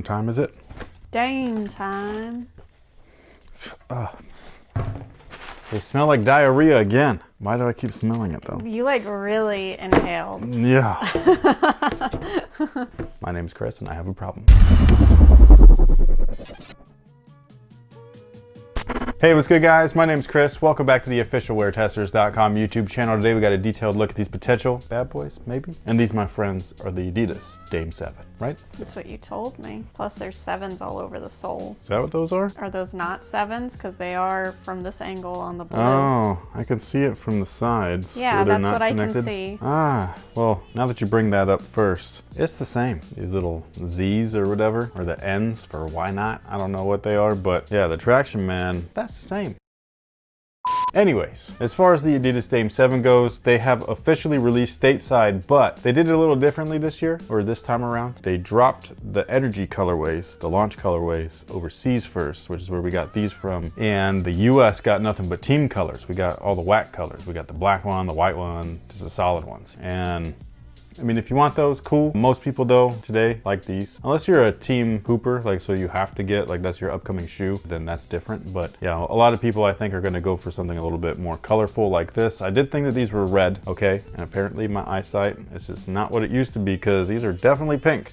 time is it? Dame time. They smell like diarrhea again. Why do I keep smelling it though? You like really inhaled. Yeah. My name's Chris and I have a problem. Hey, what's good guys? My name's Chris. Welcome back to the officialweartesters.com YouTube channel. Today we got a detailed look at these potential bad boys, maybe? And these, my friends, are the Adidas Dame 7, right? That's what you told me. Plus there's 7s all over the sole. Is that what those are? Are those not 7s? Because they are from this angle on the blue. Oh, I can see it from the sides. Yeah, where they're that's not what connected. I can see. Ah, well, now that you bring that up first, it's the same. These little Z's or whatever, or the N's for why not? I don't know what they are, but yeah, the Traction Man, that's the same. Anyways, as far as the Adidas Dame 7 goes, they have officially released stateside, but they did it a little differently this year, or this time around. They dropped the Energy colorways, the launch colorways, overseas first, which is where we got these from. And the US got nothing but team colors. We got all the whack colors. We got the black one, the white one, just the solid ones. And I mean, if you want those, cool. Most people though, today, like these. Unless you're a team hooper, like so you have to get, like that's your upcoming shoe, then that's different. But yeah, a lot of people I think are gonna go for something a little bit more colorful like this. I did think that these were red, okay? And apparently my eyesight is just not what it used to be because these are definitely pink.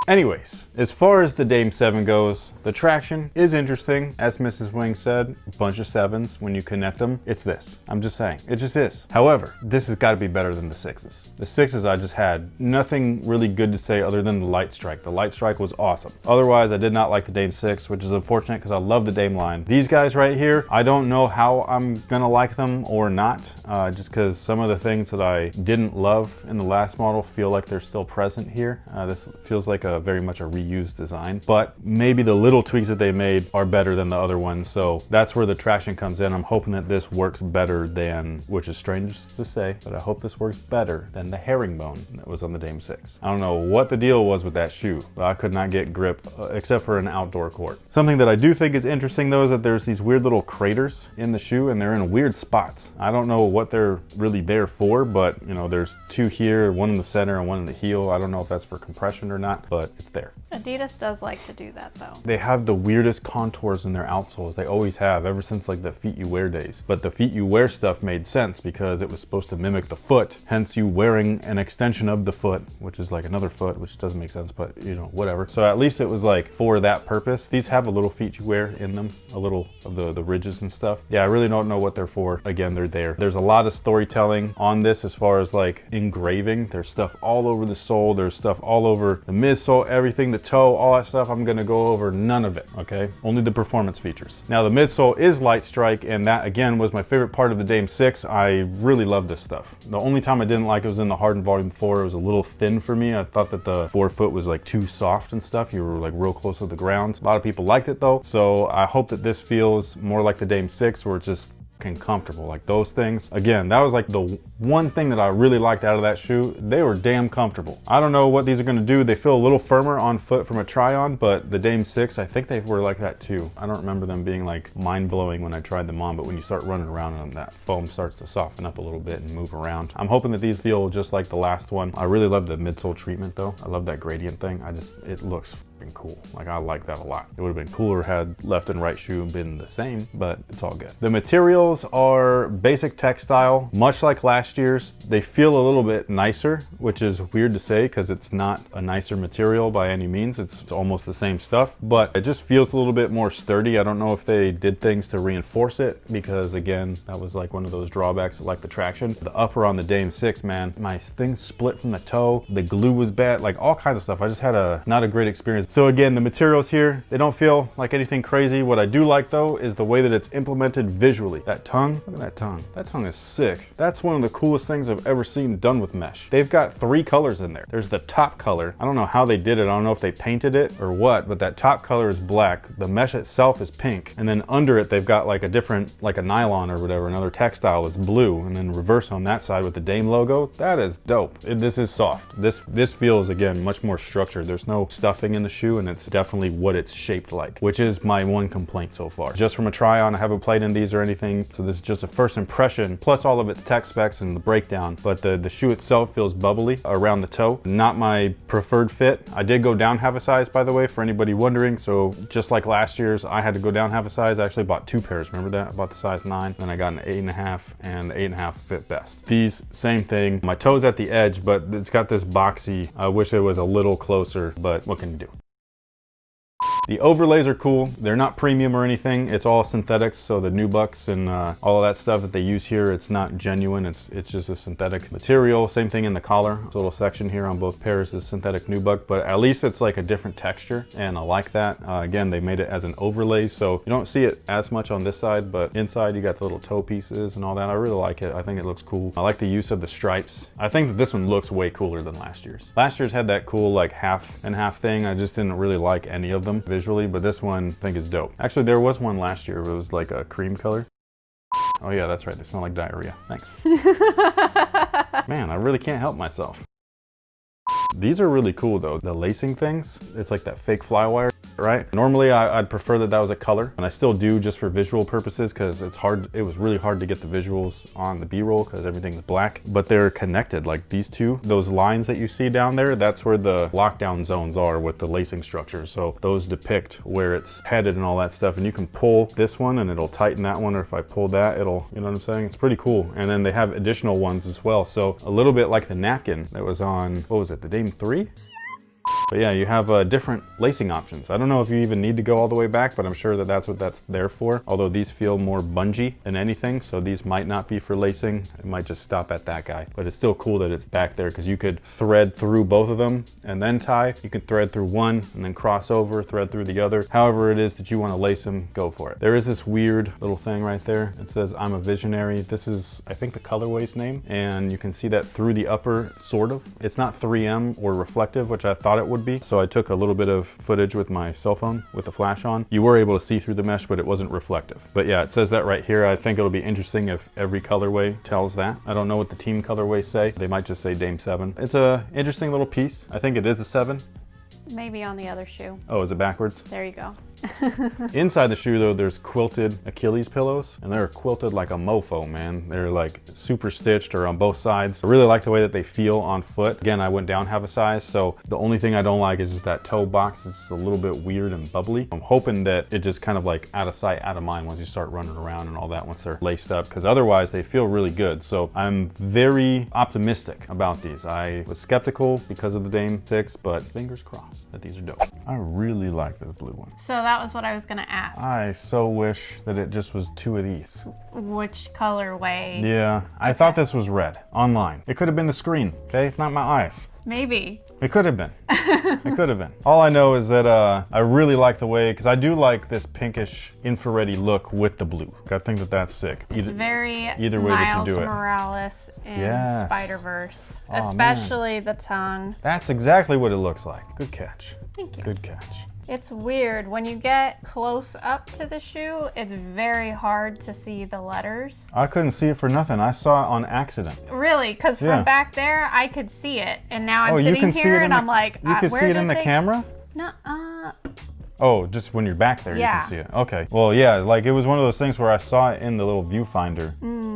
Anyways, as far as the Dame 7 goes, the traction is interesting. As Mrs. Wing said, a bunch of 7s, when you connect them, it's this. I'm just saying, it just is. However, this has got to be better than the 6s. The 6s I just had nothing really good to say other than the Light Strike. The Light Strike was awesome. Otherwise, I did not like the Dame 6, which is unfortunate because I love the Dame line. These guys right here, I don't know how I'm gonna like them or not, just because some of the things that I didn't love in the last model feel like they're still present here. This feels like very much a reused design, but maybe the little tweaks that they made are better than the other ones, so that's where the traction comes in. I'm hoping that this works better than, which is strange to say, but I hope this works better than the herringbone that was on the Dame 6. I don't know what the deal was with that shoe, but I could not get grip except for an outdoor court. Something that I do think is interesting though is that there's these weird little craters in the shoe and they're in weird spots. I don't know what they're really there for, but you know, there's 2 here, 1 in the center and 1 in the heel. I don't know if that's for compression or not, but it's there. Adidas does like to do that though. They have the weirdest contours in their outsoles. They always have, ever since like the Feet You Wear days. But the Feet You Wear stuff made sense because it was supposed to mimic the foot, hence you wearing an extension of the foot, which is like another foot, which doesn't make sense, but you know, whatever. So at least it was like for that purpose. These have a little Feet You Wear in them, a little of the ridges and stuff. Yeah, I really don't know what they're for. Again, they're there. There's a lot of storytelling on this as far as like engraving. There's stuff all over the sole. There's stuff all over the midsole, everything, the toe, all that stuff. I'm gonna go over none of it, okay? Only the performance features. Now the midsole is Light Strike, and that again was my favorite part of the Dame 6. I really love this stuff. The only time I didn't like it was in the Harden Volume 4. It was a little thin for me. I thought that the forefoot was like too soft and stuff. You were like real close to the ground. A lot of people liked it though, so I hope that this feels more like the Dame 6 where it's just comfortable, like those things. Again, that was like the one thing that I really liked out of that shoe. They were damn comfortable. I don't know what these are going to do. They feel a little firmer on foot from a try-on, but the Dame 6, I think they were like that too. I don't remember them being like mind-blowing when I tried them on, but when you start running around in them, that foam starts to soften up a little bit and move around. I'm hoping that these feel just like the last one. I really love the midsole treatment though. I love that gradient thing. It looks cool. Like I like that a lot. It would have been cooler had left and right shoe been the same, but it's all good. The materials are basic textile, much like last year's. They feel a little bit nicer, which is weird to say because it's not a nicer material by any means. It's almost the same stuff, but it just feels a little bit more sturdy. I don't know if they did things to reinforce it because again, that was like one of those drawbacks like the traction. The upper on the Dame 6, man, my thing split from the toe. The glue was bad, like all kinds of stuff. I just had not a great experience. So again, the materials here, they don't feel like anything crazy. What I do like though is the way that it's implemented visually. That tongue, look at that tongue. That tongue is sick. That's one of the coolest things I've ever seen done with mesh. They've got 3 colors in there. There's the top color. I don't know how they did it. I don't know if they painted it or what, but that top color is black. The mesh itself is pink. And then under it, they've got like a different, like a nylon or whatever, another textile is blue. And then reverse on that side with the Dame logo. That is dope. This is soft. This feels, again, much more structured. There's no stuffing in the shoe and it's definitely what it's shaped like, which is my one complaint so far. Just from a try on, I haven't played in these or anything, so this is just a first impression, plus all of its tech specs and and the breakdown, but the shoe itself feels bubbly around the toe. Not my preferred fit. I did go down half a size, by the way, for anybody wondering. So just like last year's, I had to go down half a size. I actually bought 2 pairs. Remember that? I bought the size 9, then I got an 8.5, and the 8.5 fit best. These, same thing. My toe's at the edge, but it's got this boxy. I wish it was a little closer, but what can you do? The overlays are cool. They're not premium or anything. It's all synthetics, so the nubucks and all of that stuff that they use here, it's not genuine. It's just a synthetic material. Same thing in the collar. This little section here on both pairs is synthetic nubuck, but at least it's like a different texture, and I like that. Again, they made it as an overlay, so you don't see it as much on this side, but inside you got the little toe pieces and all that. I really like it. I think it looks cool. I like the use of the stripes. I think that this one looks way cooler than last year's. Last year's had that cool like half and half thing. I just didn't really like any of them visually, but this one I think is dope. Actually, there was one last year. It was like a cream color. Oh yeah, that's right. They smell like diarrhea. Thanks. Man, I really can't help myself. These are really cool though. The lacing things, it's like that fake fly wire, right? Normally I'd prefer that was a color, and I still do just for visual purposes because it's hard. It was really hard to get the visuals on the B-roll because everything's black, but they're connected. Like these two, those lines that you see down there, that's where the lockdown zones are with the lacing structure. So those depict where it's headed and all that stuff, and you can pull this one and it'll tighten that one, or if I pull that, it'll, you know what I'm saying? It's pretty cool. And then they have additional ones as well. So a little bit like the napkin that was on, what was it, the Dame 3? But yeah, you have different lacing options. I don't know if you even need to go all the way back, but I'm sure that that's what that's there for. Although these feel more bungee than anything, so these might not be for lacing. It might just stop at that guy. But it's still cool that it's back there because you could thread through both of them and then tie. You could thread through one and then cross over, thread through the other. However it is that you want to lace them, go for it. There is this weird little thing right there. It says, "I'm a visionary." This is, I think, the colorway's name, and you can see that through the upper, sort of. It's not 3M or reflective, which I thought it would be. So I took a little bit of footage with my cell phone with the flash on. You were able to see through the mesh, but it wasn't reflective. But yeah, it says that right here. I think it'll be interesting if every colorway tells that. I don't know what the team colorways say. They might just say Dame 7. It's a interesting little piece. I think it is a 7. Maybe on the other shoe. Oh, is it backwards? There you go. Inside the shoe though, there's quilted Achilles pillows, and they're quilted like a mofo, man. They're like super stitched or on both sides. I really like the way that they feel on foot. Again, I went down half a size, so the only thing I don't like is just that toe box. It's just a little bit weird and bubbly. I'm hoping that it just kind of like out of sight, out of mind once you start running around and all that once they're laced up, because otherwise they feel really good. So I'm very optimistic about these. I was skeptical because of the Dame 6, but fingers crossed that these are dope. I really like this blue one. So that was what I was gonna ask. I so wish that it just was 2 of these. Which colorway? Yeah, I thought this was red online. It could have been the screen, okay? Not my eyes. Maybe. It could have been. It could have been. All I know is that I really like the way, because I do like this pinkish infrared-y look with the blue. I think that that's sick. It's very either way that you do it. Miles Morales in Yes. Spider-Verse. Oh, especially the tongue. That's exactly what it looks like. Good catch. Thank you. Good catch. It's weird. When you get close up to the shoe, it's very hard to see the letters. I couldn't see it for nothing. I saw it on accident. Really? Because Yeah. from back there, I could see it. And now I'm Oh, you sitting can see here it in and the- I'm like, You can where see it did in the they... camera? No, Oh, just when you're back there, Yeah. you can see it. Okay. Well, yeah, like it was one of those things where I saw it in the little viewfinder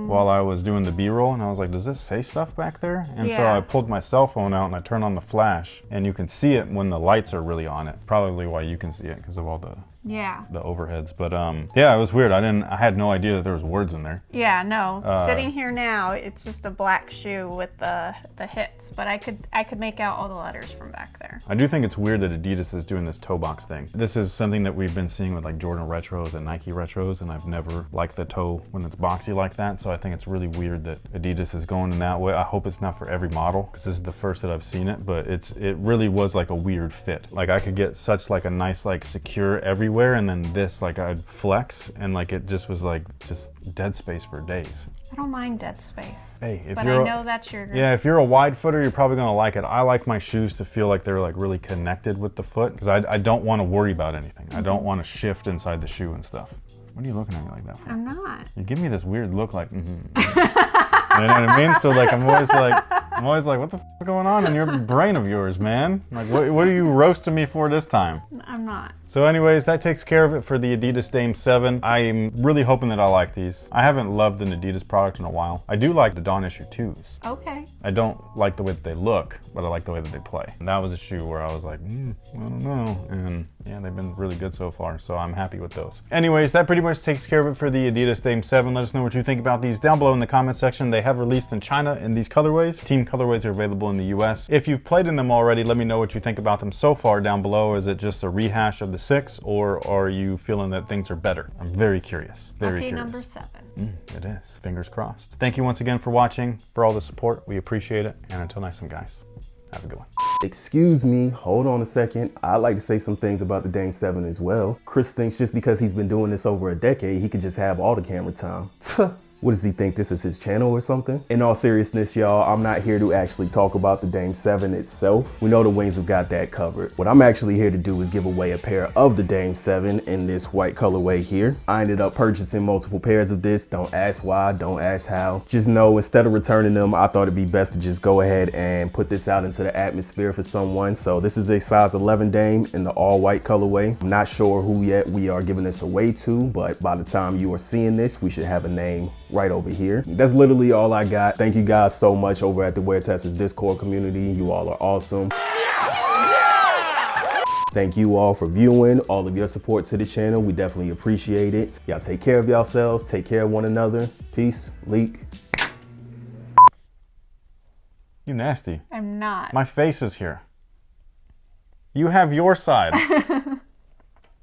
while I was doing the B-roll, and I was like, does this say stuff back there? And so Yeah. I pulled my cell phone out and I turned on the flash, and you can see it when the lights are really on it. Probably why you can see it because of all the yeah. overheads. But yeah, it was weird. I had no idea that there was words in there. Yeah, no. Sitting here now, it's just a black shoe with the hits, but I could make out all the letters from back there. I do think it's weird that Adidas is doing this toe box thing. This is something that we've been seeing with like Jordan Retros and Nike Retros, and I've never liked the toe when it's boxy like that, so I think it's really weird that Adidas is going in that way. I hope it's not for every model, because this is the first that I've seen it, but it really was like a weird fit. Like I could get such like a nice like secure everywhere, and then this like I'd flex, and like it just was like just dead space for days. I don't mind dead space. Hey, if But you're I know that's your... yeah, if you're a wide footer, you're probably gonna like it. I like my shoes to feel like they're like really connected with the foot, because I don't want to worry about anything. I don't want to shift inside the shoe and stuff. What are you looking at me like that for? I'm not. You give me this weird look like, You know what I mean? So like I'm always like, what the f is going on in your brain of yours, man? Like what are you roasting me for this time? I'm I'm not. So anyways, that takes care of it for the Adidas Dame 7. I'm really hoping that I like these. I haven't loved an Adidas product in a while. I do like the Dawn Issue 2s. Okay. I don't like the way that they look, but I like the way that they play. And that was a shoe where I was like, I don't know. And yeah, they've been really good so far, so I'm happy with those. Anyways, that pretty much takes care of it for the Adidas Dame 7. Let us know what you think about these down below in the comment section. They have released in China in these colorways. Team colorways are available in the US. If you've played in them already, let me know what you think about them so far down below. Is it just a rehash of the 6, or are you feeling that things are better? I'm very curious. Very Lucky curious. number 7. It is. Fingers crossed. Thank you once again for watching, for all the support. We appreciate it. And until next time, guys, have a good one. Excuse me, hold on a second. I'd like to say some things about the Dame 7 as well. Chris thinks just because he's been doing this over a decade, he could just have all the camera time. What does he think, this is his channel or something? In all seriousness, y'all, I'm not here to actually talk about the Dame 7 itself. We know the Wings have got that covered. What I'm actually here to do is give away a pair of the Dame 7 in this white colorway here. I ended up purchasing multiple pairs of this. Don't ask why, don't ask how. Just know instead of returning them, I thought it'd be best to just go ahead and put this out into the atmosphere for someone. So this is a size 11 Dame in the all white colorway. I'm not sure who yet we are giving this away to, but by the time you are seeing this, we should have a name right over here. That's literally all I got. Thank you guys so much over at the Wear Testers Discord community. You all are awesome. Thank you all for viewing, all of your support to the channel. We definitely appreciate it. Y'all take care of yourselves. Take care of one another. Peace. Leak. You nasty. I'm not. My face is here. You have your side.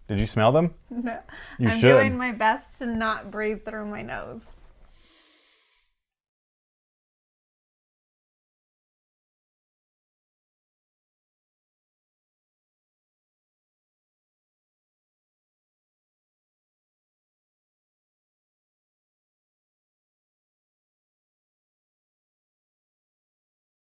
Did you smell them? No. You I'm should. doing my best to not breathe through my nose.